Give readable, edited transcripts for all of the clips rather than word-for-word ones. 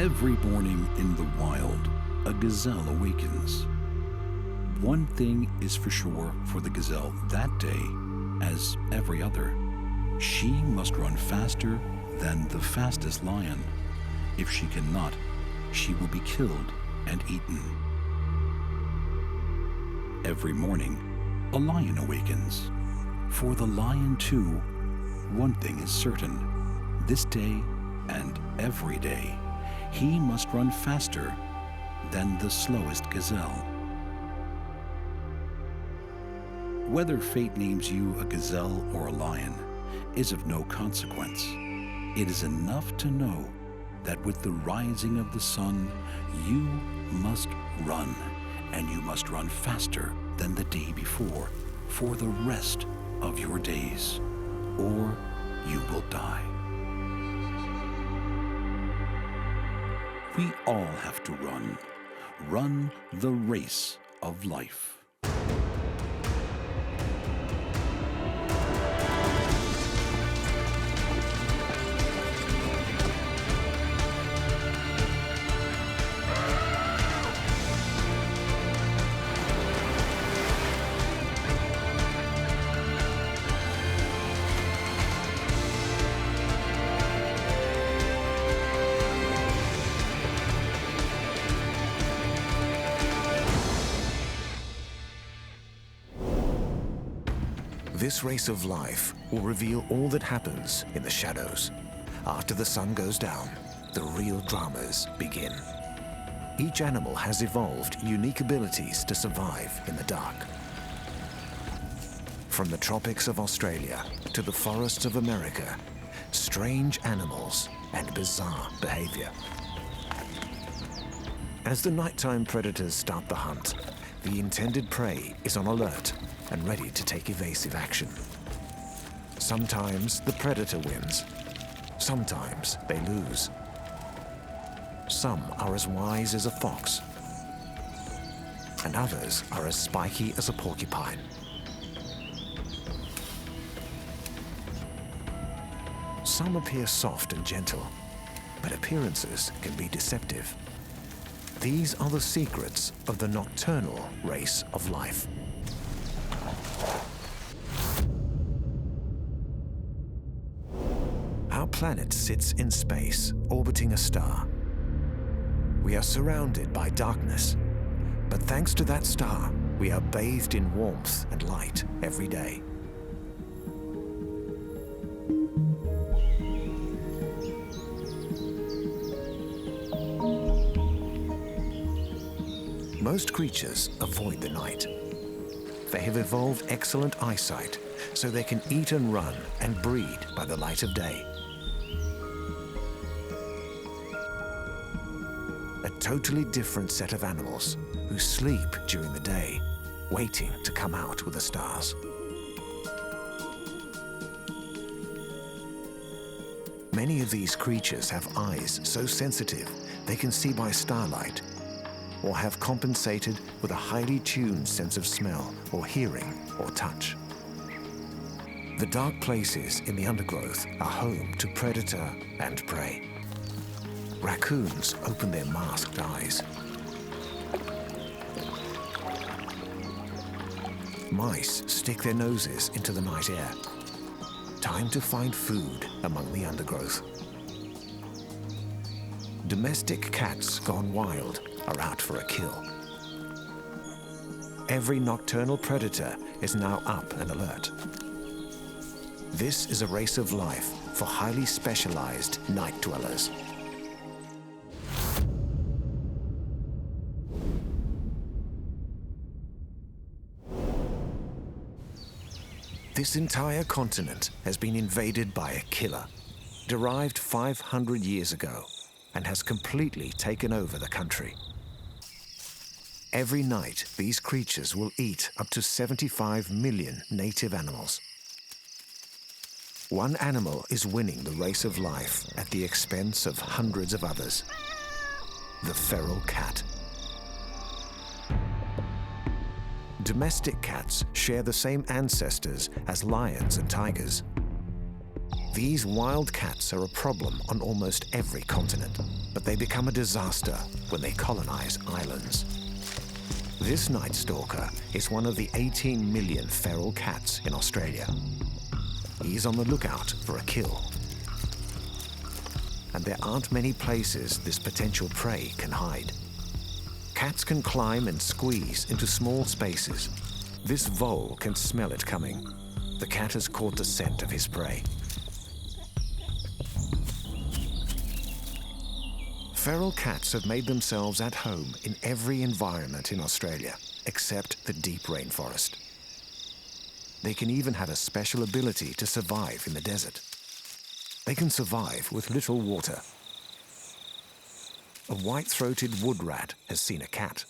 Every morning in the wild, a gazelle awakens. One thing is for sure for the gazelle that day, as every other. She must run faster than the fastest lion. If she cannot, she will be killed and eaten. Every morning, a lion awakens. For the lion too, one thing is certain. This day and every day, he must run faster than the slowest gazelle. Whether fate names you a gazelle or a lion is of no consequence. It is enough to know that with the rising of the sun, you must run, and you must run faster than the day before for the rest of your days, or you will die. We all have to run the race of life. This race of life will reveal all that happens in the shadows. After the sun goes down, the real dramas begin. Each animal has evolved unique abilities to survive in the dark. From the tropics of Australia to the forests of America, strange animals and bizarre behavior. As the nighttime predators start the hunt, the intended prey is on alert and ready to take evasive action. Sometimes the predator wins. Sometimes they lose. Some are as wise as a fox, and others are as spiky as a porcupine. Some appear soft and gentle, but appearances can be deceptive. These are the secrets of the nocturnal race of life. Our planet sits in space, orbiting a star. We are surrounded by darkness, but thanks to that star, we are bathed in warmth and light every day. Most creatures avoid the night. They have evolved excellent eyesight, so they can eat and run and breed by the light of day. A totally different set of animals who sleep during the day, waiting to come out with the stars. Many of these creatures have eyes so sensitive they can see by starlight, or have compensated with a highly tuned sense of smell or hearing or touch. The dark places in the undergrowth are home to predator and prey. Raccoons open their masked eyes. Mice stick their noses into the night air. Time to find food among the undergrowth. Domestic cats gone wild are out for a kill. Every nocturnal predator is now up and alert. This is a race of life for highly specialized night dwellers. This entire continent has been invaded by a killer, derived 500 years ago, and has completely taken over the country. Every night, these creatures will eat up to 75 million native animals. One animal is winning the race of life at the expense of hundreds of others: the feral cat. Domestic cats share the same ancestors as lions and tigers. These wild cats are a problem on almost every continent, but they become a disaster when they colonize islands. This night stalker is one of the 18 million feral cats in Australia. He's on the lookout for a kill. And there aren't many places this potential prey can hide. Cats can climb and squeeze into small spaces. This vole can smell it coming. The cat has caught the scent of his prey. Feral cats have made themselves at home in every environment in Australia, except the deep rainforest. They can even have a special ability to survive in the desert. They can survive with little water. A white-throated wood rat has seen a cat.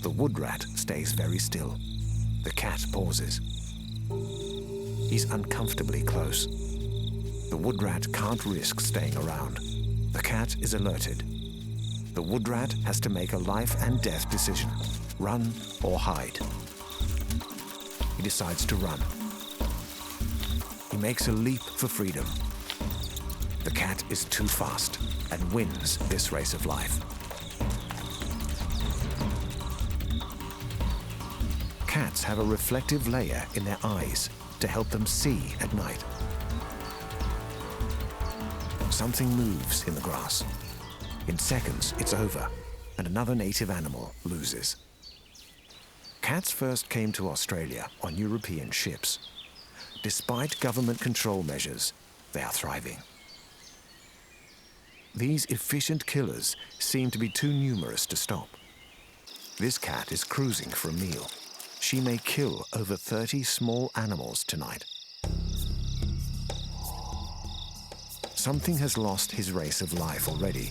The wood rat stays very still. The cat pauses. He's uncomfortably close. The wood rat can't risk staying around. The cat is alerted. The wood rat has to make a life and death decision, run or hide. He decides to run. He makes a leap for freedom. The cat is too fast and wins this race of life. Cats have a reflective layer in their eyes to help them see at night. Something moves in the grass. In seconds, it's over, and another native animal loses. Cats first came to Australia on European ships. Despite government control measures, they are thriving. These efficient killers seem to be too numerous to stop. This cat is cruising for a meal. She may kill over 30 small animals tonight. Something has lost his race of life already,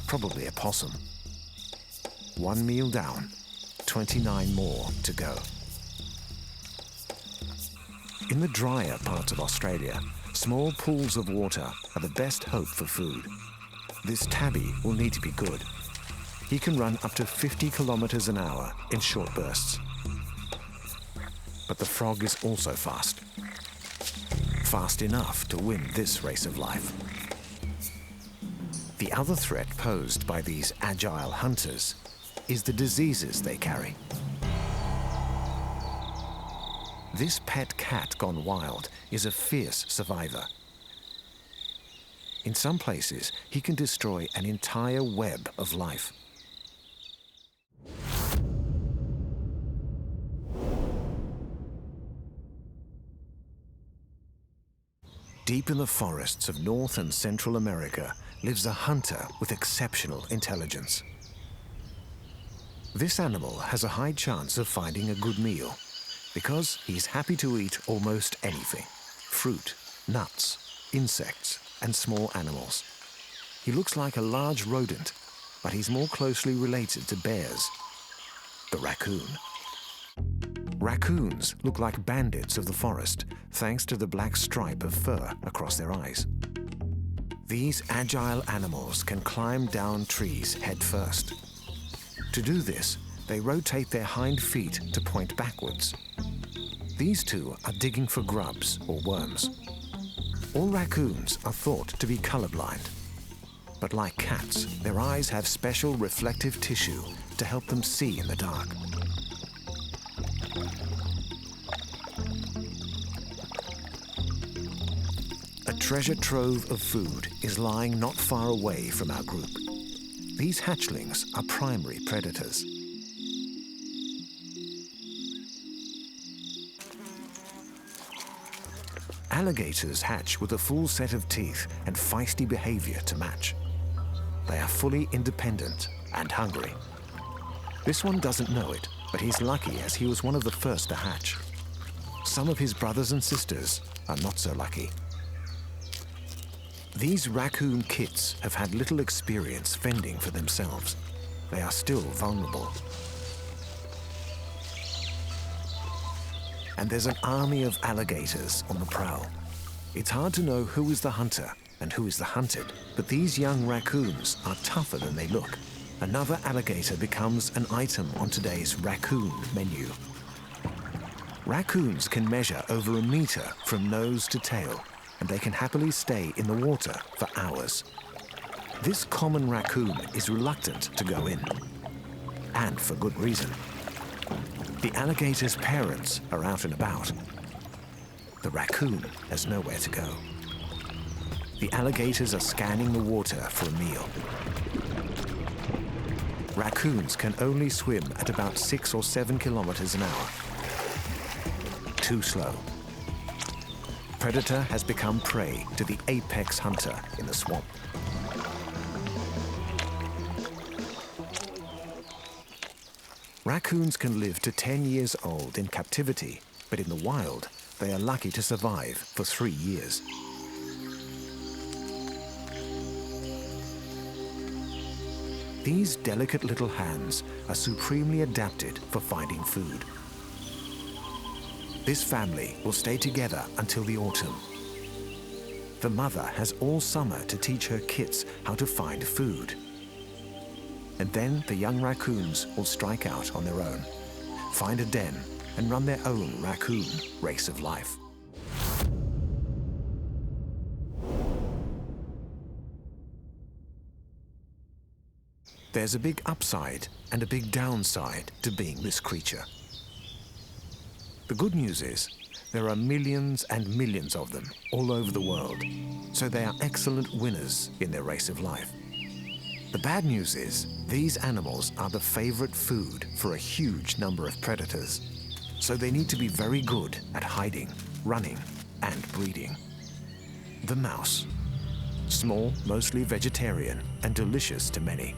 probably a possum. One meal down, 29 more to go. In the drier parts of Australia, small pools of water are the best hope for food. This tabby will need to be good. He can run up to 50 kilometers an hour in short bursts. But the frog is also fast. Fast enough to win this race of life. The other threat posed by these agile hunters is the diseases they carry. This pet cat gone wild is a fierce survivor. In some places, he can destroy an entire web of life. Deep in the forests of North and Central America lives a hunter with exceptional intelligence. This animal has a high chance of finding a good meal because he's happy to eat almost anything: fruit, nuts, insects, and small animals. He looks like a large rodent, but he's more closely related to bears. The raccoon. Raccoons look like bandits of the forest, thanks to the black stripe of fur across their eyes. These agile animals can climb down trees head first. To do this, they rotate their hind feet to point backwards. These two are digging for grubs or worms. All raccoons are thought to be colorblind. But like cats, their eyes have special reflective tissue to help them see in the dark. A treasure trove of food is lying not far away from our group. These hatchlings are primary predators. Alligators hatch with a full set of teeth and feisty behavior to match. They are fully independent and hungry. This one doesn't know it, but he's lucky as he was one of the first to hatch. Some of his brothers and sisters are not so lucky. These raccoon kits have had little experience fending for themselves. They are still vulnerable. And there's an army of alligators on the prowl. It's hard to know who is the hunter and who is the hunted, but these young raccoons are tougher than they look. Another alligator becomes an item on today's raccoon menu. Raccoons can measure over a meter from nose to tail, and they can happily stay in the water for hours. This common raccoon is reluctant to go in, and for good reason. The alligator's parents are out and about. The raccoon has nowhere to go. The alligators are scanning the water for a meal. Raccoons can only swim at about 6 or 7 kilometers an hour. Too slow. Predator has become prey to the apex hunter in the swamp. Raccoons can live to 10 years old in captivity, but in the wild, they are lucky to survive for 3 years. These delicate little hands are supremely adapted for finding food. This family will stay together until the autumn. The mother has all summer to teach her kits how to find food. And then the young raccoons will strike out on their own, find a den, and run their own raccoon race of life. There's a big upside and a big downside to being this creature. The good news is there are millions and millions of them all over the world, so they are excellent winners in their race of life. The bad news is these animals are the favorite food for a huge number of predators, so they need to be very good at hiding, running, and breeding. The mouse. Small, mostly vegetarian, and delicious to many.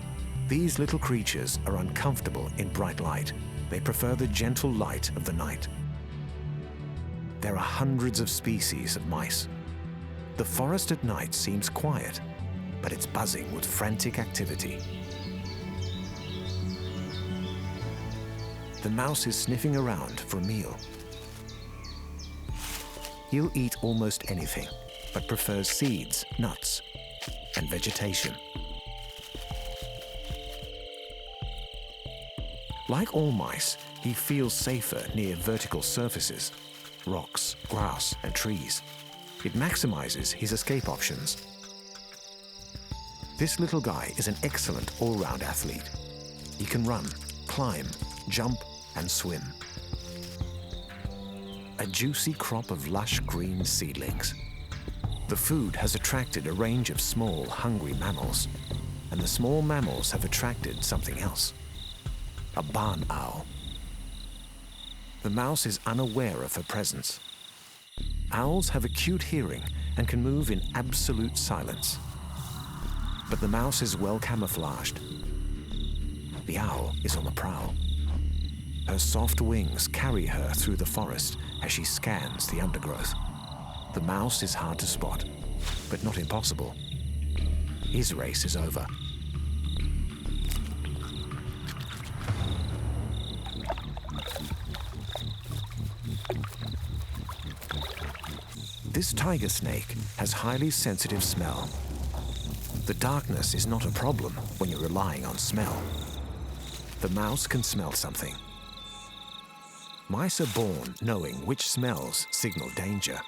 These little creatures are uncomfortable in bright light. They prefer the gentle light of the night. There are hundreds of species of mice. The forest at night seems quiet, but it's buzzing with frantic activity. The mouse is sniffing around for a meal. He'll eat almost anything, but prefers seeds, nuts, and vegetation. Like all mice, he feels safer near vertical surfaces, rocks, grass, and trees. It maximizes his escape options. This little guy is an excellent all-round athlete. He can run, climb, jump, and swim. A juicy crop of lush green seedlings. The food has attracted a range of small, hungry mammals, and the small mammals have attracted something else. A barn owl. The mouse is unaware of her presence. Owls have acute hearing and can move in absolute silence. But the mouse is well camouflaged. The owl is on the prowl. Her soft wings carry her through the forest as she scans the undergrowth. The mouse is hard to spot, but not impossible. His race is over. This tiger snake has highly sensitive smell. The darkness is not a problem when you're relying on smell. The mouse can smell something. Mice are born knowing which smells signal danger.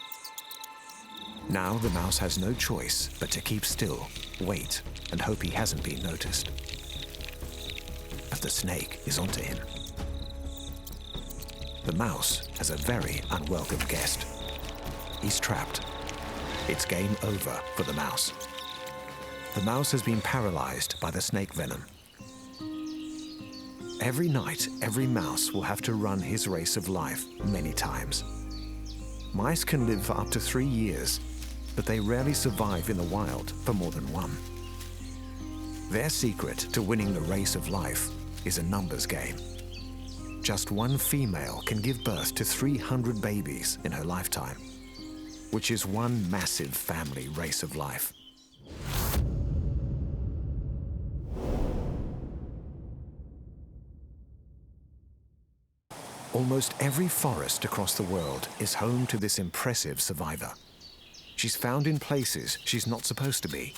Now the mouse has no choice but to keep still, wait, and hope he hasn't been noticed. But the snake is onto him. The mouse has a very unwelcome guest. He's trapped. It's game over for the mouse. The mouse has been paralyzed by the snake venom. Every night, every mouse will have to run his race of life many times. Mice can live for up to 3 years, but they rarely survive in the wild for more than 1. Their secret to winning the race of life is a numbers game. Just one female can give birth to 300 babies in her lifetime, which is one massive family race of life. Almost every forest across the world is home to this impressive survivor. She's found in places she's not supposed to be,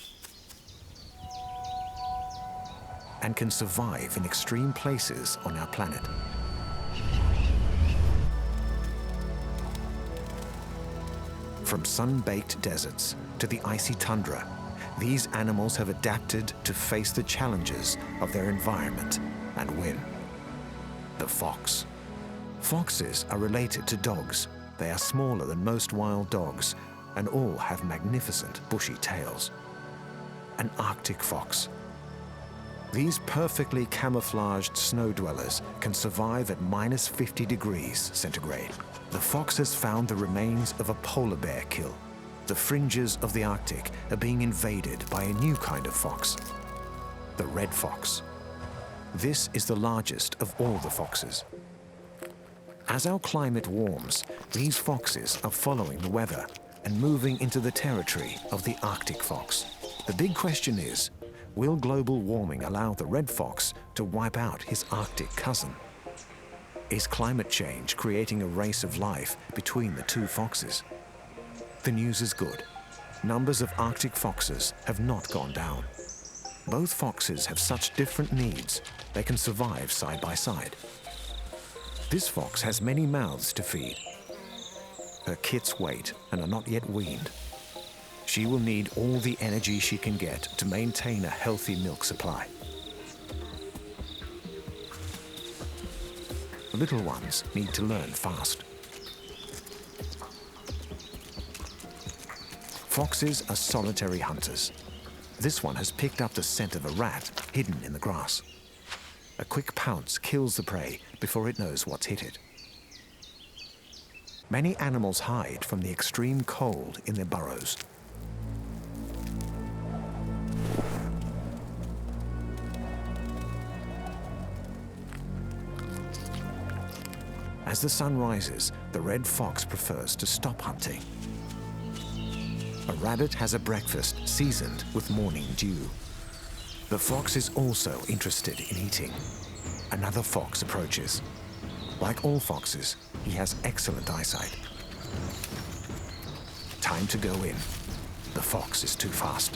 and can survive in extreme places on our planet. From sun-baked deserts to the icy tundra, these animals have adapted to face the challenges of their environment and win. The fox. Foxes are related to dogs. They are smaller than most wild dogs and all have magnificent bushy tails. An Arctic fox. These perfectly camouflaged snow dwellers can survive at -50 degrees centigrade. The fox has found the remains of a polar bear kill. The fringes of the Arctic are being invaded by a new kind of fox, the red fox. This is the largest of all the foxes. As our climate warms, these foxes are following the weather and moving into the territory of the Arctic fox. The big question is, will global warming allow the red fox to wipe out his Arctic cousin? Is climate change creating a race of life between the two foxes? The news is good. Numbers of Arctic foxes have not gone down. Both foxes have such different needs, they can survive side by side. This fox has many mouths to feed. Her kits wait and are not yet weaned. She will need all the energy she can get to maintain a healthy milk supply. The little ones need to learn fast. Foxes are solitary hunters. This one has picked up the scent of a rat hidden in the grass. A quick pounce kills the prey before it knows what's hit it. Many animals hide from the extreme cold in their burrows. As the sun rises, the red fox prefers to stop hunting. A rabbit has a breakfast seasoned with morning dew. The fox is also interested in eating. Another fox approaches. Like all foxes, he has excellent eyesight. Time to go in. The fox is too fast.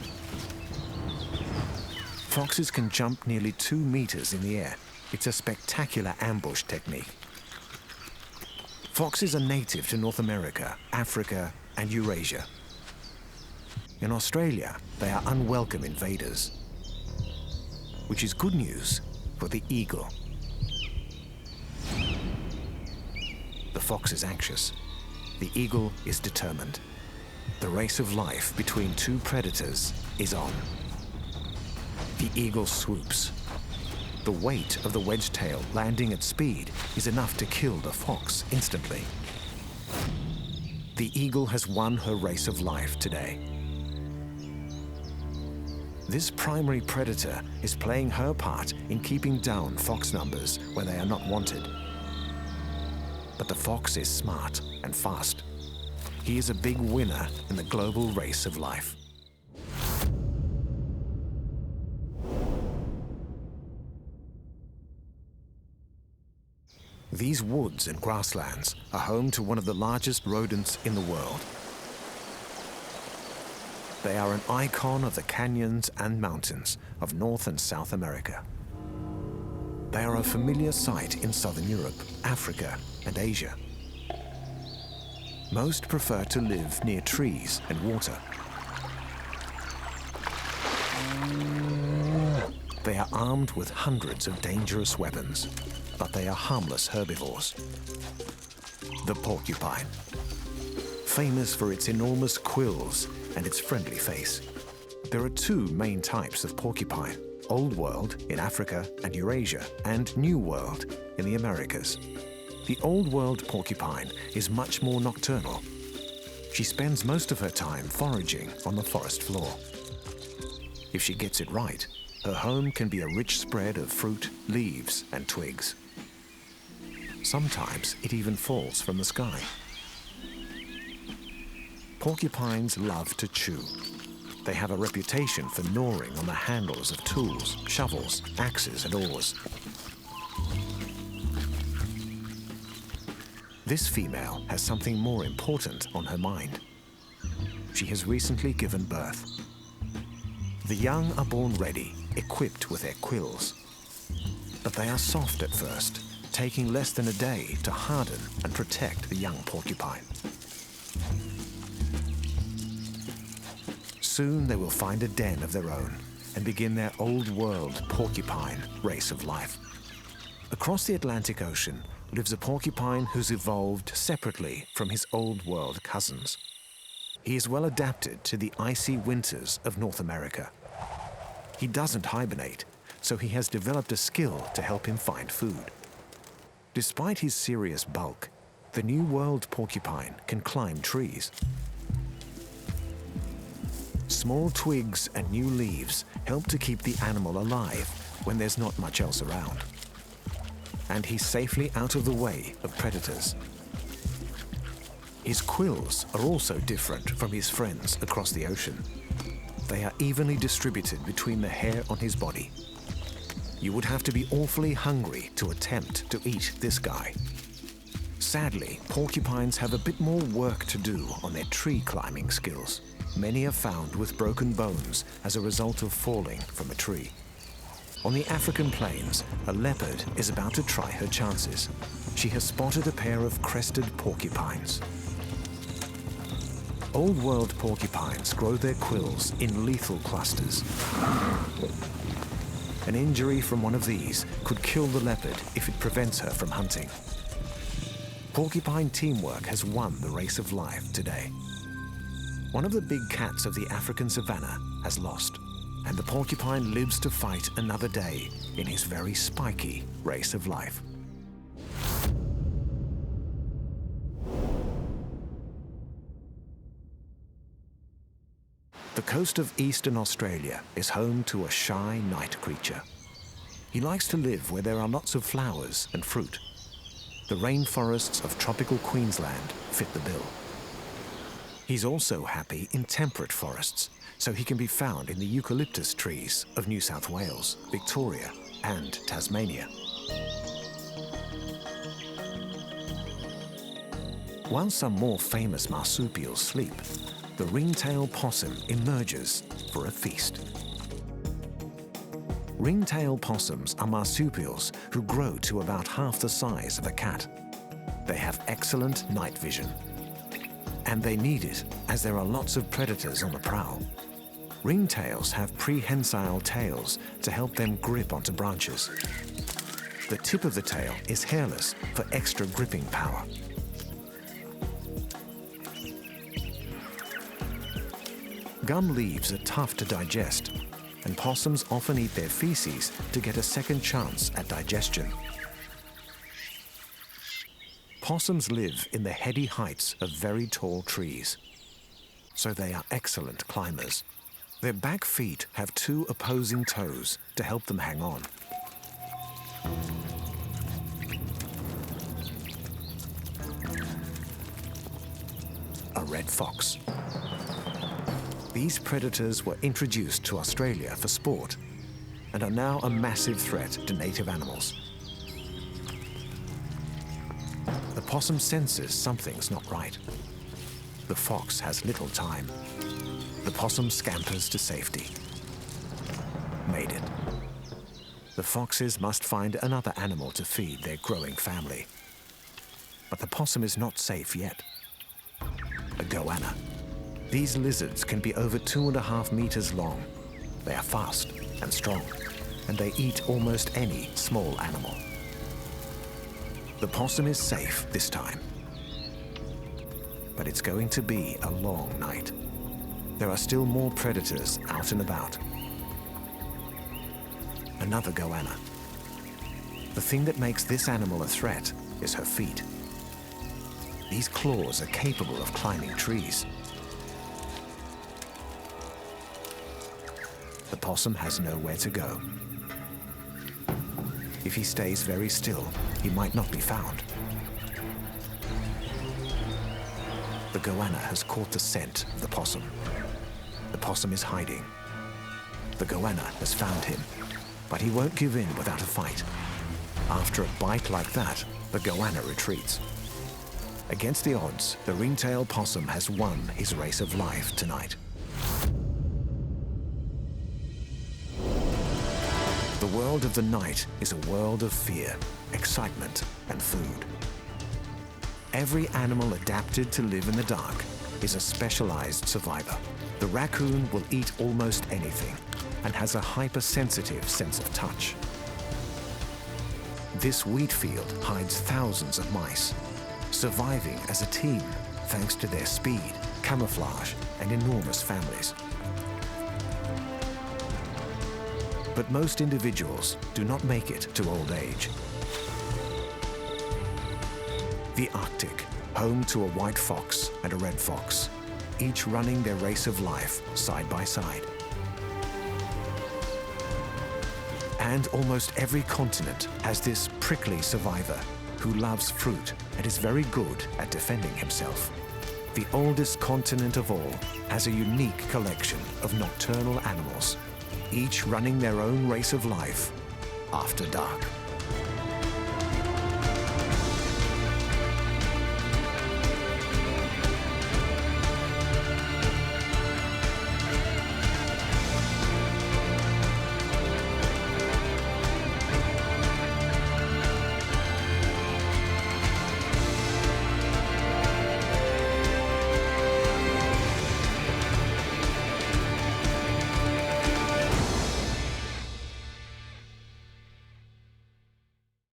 Foxes can jump nearly 2 meters in the air. It's a spectacular ambush technique. Foxes are native to North America, Africa, and Eurasia. In Australia, they are unwelcome invaders, which is good news for the eagle. The fox is anxious. The eagle is determined. The race of life between two predators is on. The eagle swoops. The weight of the wedge-tail landing at speed is enough to kill the fox instantly. The eagle has won her race of life today. This primary predator is playing her part in keeping down fox numbers where they are not wanted. But the fox is smart and fast. He is a big winner in the global race of life. These woods and grasslands are home to one of the largest rodents in the world. They are an icon of the canyons and mountains of North and South America. They are a familiar sight in Southern Europe, Africa, and Asia. Most prefer to live near trees and water. They are armed with hundreds of dangerous weapons, but they are harmless herbivores. The porcupine, famous for its enormous quills and its friendly face. There are two main types of porcupine: Old World in Africa and Eurasia, and New World in the Americas. The Old World porcupine is much more nocturnal. She spends most of her time foraging on the forest floor. If she gets it right, her home can be a rich spread of fruit, leaves, and twigs. Sometimes it even falls from the sky. Porcupines love to chew. They have a reputation for gnawing on the handles of tools, shovels, axes, and oars. This female has something more important on her mind. She has recently given birth. The young are born ready, equipped with their quills. But they are soft at first, taking less than a day to harden and protect the young porcupine. Soon they will find a den of their own and begin their old world porcupine race of life. Across the Atlantic Ocean lives a porcupine who's evolved separately from his old world cousins. He is well adapted to the icy winters of North America. He doesn't hibernate, so he has developed a skill to help him find food. Despite his serious bulk, the New World porcupine can climb trees. Small twigs and new leaves help to keep the animal alive when there's not much else around. And he's safely out of the way of predators. His quills are also different from his friends across the ocean. They are evenly distributed between the hair on his body. You would have to be awfully hungry to attempt to eat this guy. Sadly, porcupines have a bit more work to do on their tree climbing skills. Many are found with broken bones as a result of falling from a tree. On the African plains, a leopard is about to try her chances. She has spotted a pair of crested porcupines. Old World porcupines grow their quills in lethal clusters. An injury from one of these could kill the leopard if it prevents her from hunting. Porcupine teamwork has won the race of life today. One of the big cats of the African savanna has lost, and the porcupine lives to fight another day in his very spiky race of life. The coast of eastern Australia is home to a shy night creature. He likes to live where there are lots of flowers and fruit. The rainforests of tropical Queensland fit the bill. He's also happy in temperate forests, so he can be found in the eucalyptus trees of New South Wales, Victoria, and Tasmania. While some more famous marsupials sleep, the ringtail possum emerges for a feast. Ringtail possums are marsupials who grow to about half the size of a cat. They have excellent night vision. And they need it, as there are lots of predators on the prowl. Ringtails have prehensile tails to help them grip onto branches. The tip of the tail is hairless for extra gripping power. Gum leaves are tough to digest, and possums often eat their feces to get a second chance at digestion. Possums live in the heady heights of very tall trees, so they are excellent climbers. Their back feet have two opposing toes to help them hang on. A red fox. These predators were introduced to Australia for sport and are now a massive threat to native animals. The possum senses something's not right. The fox has little time. The possum scampers to safety. Made it. The foxes must find another animal to feed their growing family. But the possum is not safe yet. A goanna. These lizards can be over 2.5 meters long. They are fast and strong, and they eat almost any small animal. The possum is safe this time. But it's going to be a long night. There are still more predators out and about. Another goanna. The thing that makes this animal a threat is her feet. These claws are capable of climbing trees. The possum has nowhere to go. If he stays very still, he might not be found. The goanna has caught the scent of the possum. The possum is hiding. The goanna has found him, but he won't give in without a fight. After a bite like that, the goanna retreats. Against the odds, the ringtail possum has won his race of life tonight. The world of the night is a world of fear, excitement, and food. Every animal adapted to live in the dark is a specialized survivor. The The raccoon will eat almost anything and has a hypersensitive sense of touch. This wheat field hides thousands of mice, surviving as a team thanks to their speed, camouflage, and enormous families. But most individuals do not make it to old age. The Arctic, home to a white fox and a red fox, each running their race of life side by side. And almost every continent has this prickly survivor who loves fruit and is very good at defending himself. The oldest continent of all has a unique collection of nocturnal animals, each running their own race of life after dark.